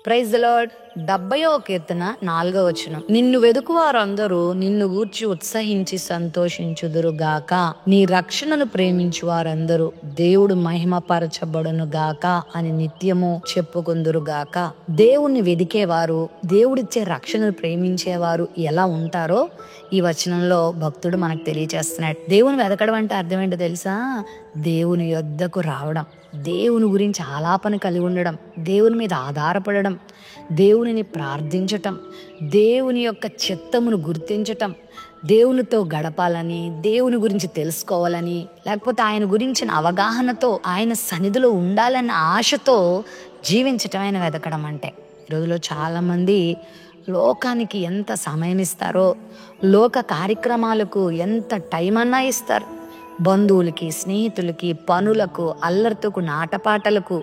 Praise the Lord. 70వ కీర్తన 4వ వచనం. నిన్ను వెదుకువారందరూ నిన్ను గూర్చి ఉత్సహించి సంతోషించుదురుగాక. నీ రక్షణను ప్రేమించు వారందరూ దేవుడు మహిమపరచబడును గాక అని నిత్యము చెప్పుకుందురుగాక. దేవుణ్ణి వెదికేవారు, దేవుడిచ్చే రక్షణను ప్రేమించేవారు ఎలా ఉంటారో ఈ వచనంలో భక్తుడు మనకు తెలియచేస్తున్నాడు. దేవుని వెదకడం అంటే అర్థం ఏంటో తెలుసా? దేవుని యొద్దకు రావడం, దేవుని గురించి ఆలాపన కలిగి ఉండడం, దేవుని మీద ఆధారపడడం, దేవునిని ప్రార్థించటం, దేవుని యొక్క చిత్తమును గుర్తించటం, దేవునితో గడపాలని, దేవుని గురించి తెలుసుకోవాలని, లేకపోతే ఆయన గురించిన అవగాహనతో ఆయన సన్నిధిలో ఉండాలన్న ఆశతో జీవించటం ఆయన వెతకడం అంటే. ఈరోజులో చాలామంది లోకానికి ఎంత సమయం ఇస్తారో, లోక కార్యక్రమాలకు ఎంత టైం అన్నా ఇస్తారు. బంధువులకి, స్నేహితులకి, పనులకు, అల్లర్తుకు, నాటపాటలకు,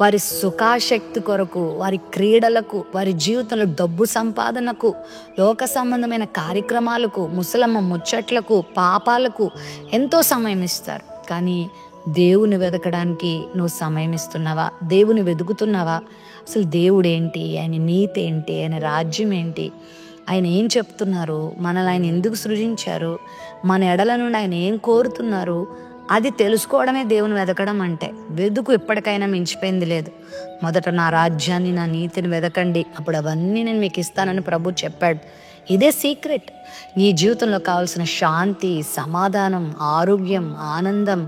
వారి సుఖాశక్తి కొరకు, వారి క్రీడలకు, వారి జీవితంలో డబ్బు సంపాదనకు, లోక సంబంధమైన కార్యక్రమాలకు, ముసలమ్మ ముచ్చట్లకు, పాపాలకు ఎంతో సమయం ఇస్తారు. కానీ దేవుని వెతకడానికి నువ్వు సమయం ఇస్తున్నావా? దేవుని వెతుకుతున్నావా? అసలు దేవుడు ఏంటి, ఆయన నీతి ఏంటి, ఆయన రాజ్యం ఏంటి, ఆయన ఏం చెప్తున్నారు, మనల్ని ఆయన ఎందుకు సృజించారు, మన ఎడల నుండి ఆయన ఏం కోరుతున్నారు, అది తెలుసుకోవడమే దేవుని వెతకడం అంటే. వెతుకు, ఎప్పటికైనా మించిపోయింది లేదు. మొదట నా రాజ్యాన్ని, నా నీతిని వెతకండి, అప్పుడు అవన్నీ నేను మీకు ఇస్తానని ప్రభు చెప్పాడు. ఇదే సీక్రెట్. నీ జీవితంలో కావాల్సిన శాంతి, సమాధానం, ఆరోగ్యం, ఆనందం,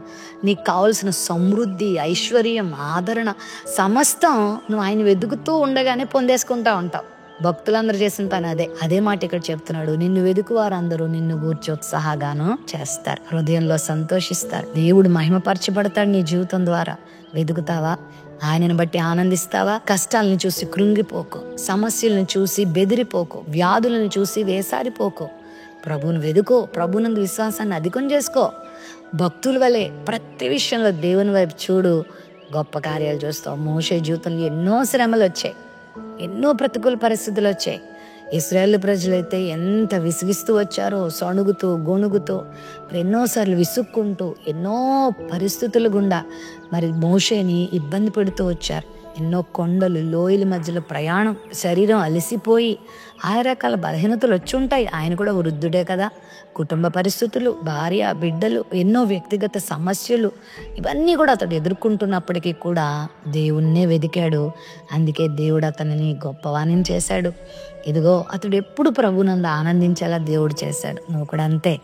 నీకు కావాల్సిన సమృద్ధి, ఐశ్వర్యం, ఆదరణ సమస్తం నువ్వు ఆయన వెతుకుతూ ఉండగానే పొందేసుకుంటా ఉంటావు. భక్తులందరూ చేసిన పని అదే మాట ఇక్కడ చెప్తున్నాడు. నిన్ను వెతుకు వారందరూ నిన్ను గూర్చి ఉత్సాహగాను చేస్తారు, హృదయంలో సంతోషిస్తారు. దేవుడు మహిమపరచబడతాడు నీ జీవితం ద్వారా. వెతుకుతావా? ఆయనను బట్టి ఆనందిస్తావా? కష్టాలను చూసి కృంగిపోకు, సమస్యలను చూసి బెదిరిపోకు, వ్యాధులను చూసి వేసారిపోకు. ప్రభువును వెతుకో, ప్రభునందు విశ్వాసాన్ని అధికం చేసుకో. భక్తుల వలె ప్రతి విషయంలో దేవుని వైపు చూడు, గొప్ప కార్యాలు చూస్తావు. మోషే జీవితంలో ఎన్నో శ్రమలు వచ్చాయి, ఎన్నో ప్రతికూల పరిస్థితులు వచ్చాయి. ఇశ్రాయేలు ప్రజలైతే ఎంత విసిగిస్తూ వచ్చారో, సణుగుతూ గొణుగుతూ, ఎన్నోసార్లు విసుక్కుంటూ, ఎన్నో పరిస్థితుల గుండా మరి మోషేని ఇబ్బంది పెడుతూ వచ్చారు. ఎన్నో కొండలు, లోయల మధ్యలో ప్రయాణం, శరీరం అలసిపోయి ఆయా రకాల బలహీనతలు వచ్చి ఉంటాయి. ఆయన కూడా వృద్ధుడే కదా. కుటుంబ పరిస్థితులు, భార్య, బిడ్డలు, ఎన్నో వ్యక్తిగత సమస్యలు, ఇవన్నీ కూడా అతడు ఎదుర్కొంటున్నప్పటికీ కూడా దేవుణ్ణే వెదికాడు. అందుకే దేవుడు అతనిని గొప్పవాణిని చేశాడు. ఇదిగో అతడు ఎప్పుడు ప్రభునందు ఆనందించేలా దేవుడు చేశాడు. నువ్వు కూడా అంతే.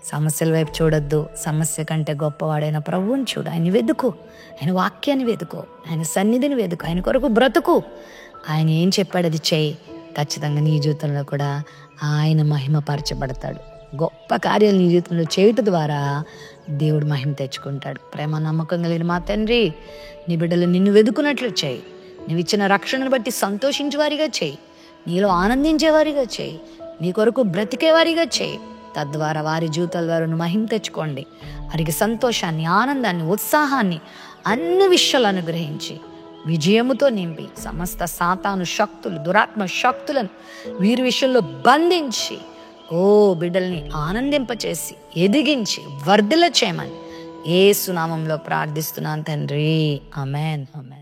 సమస్యల వైపు చూడొద్దు, సమస్య కంటే గొప్పవాడైన ప్రభువుని చూడు. ఆయన వెతుకు, ఆయన వాక్యాన్ని వెతుకు, ఆయన సన్నిధిని వెతుకు, ఆయన కొరకు బ్రతుకు. ఆయన ఏం చెప్పాడు అది చేయి. ఖచ్చితంగా నీ జీవితంలో కూడా ఆయన మహిమపరచబడతాడు. గొప్ప కార్యాలు నీ జీవితంలో చేయటం ద్వారా దేవుడు మహిమ తెచ్చుకుంటాడు. ప్రేమ నమ్మకం కలిగిన మా తండ్రి, నీ బిడ్డలు నిన్ను వెతుకున్నట్లు చేయి. నువ్వు ఇచ్చిన రక్షణను బట్టి సంతోషించేవారిగా చేయి, నీలో ఆనందించేవారిగా చేయి, నీ కొరకు బ్రతికేవారిగా చేయి. తద్వారా వారి జీవితాల ద్వారా మహిమ తెచ్చుకోండి. వారికి సంతోషాన్ని, ఆనందాన్ని, ఉత్సాహాన్ని, అన్ని విషయాలు అనుగ్రహించి విజయముతో నింపి సమస్త సాతాను శక్తులు, దురాత్మ శక్తులను వీరి విషయంలో బంధించి బిడ్డల్ని ఆనందింపచేసి ఎదిగించి వర్ధిల్ల చేయమని యేసు నామములో ప్రార్థిస్తున్నాను తండ్రి. ఆమేన్, ఆమేన్.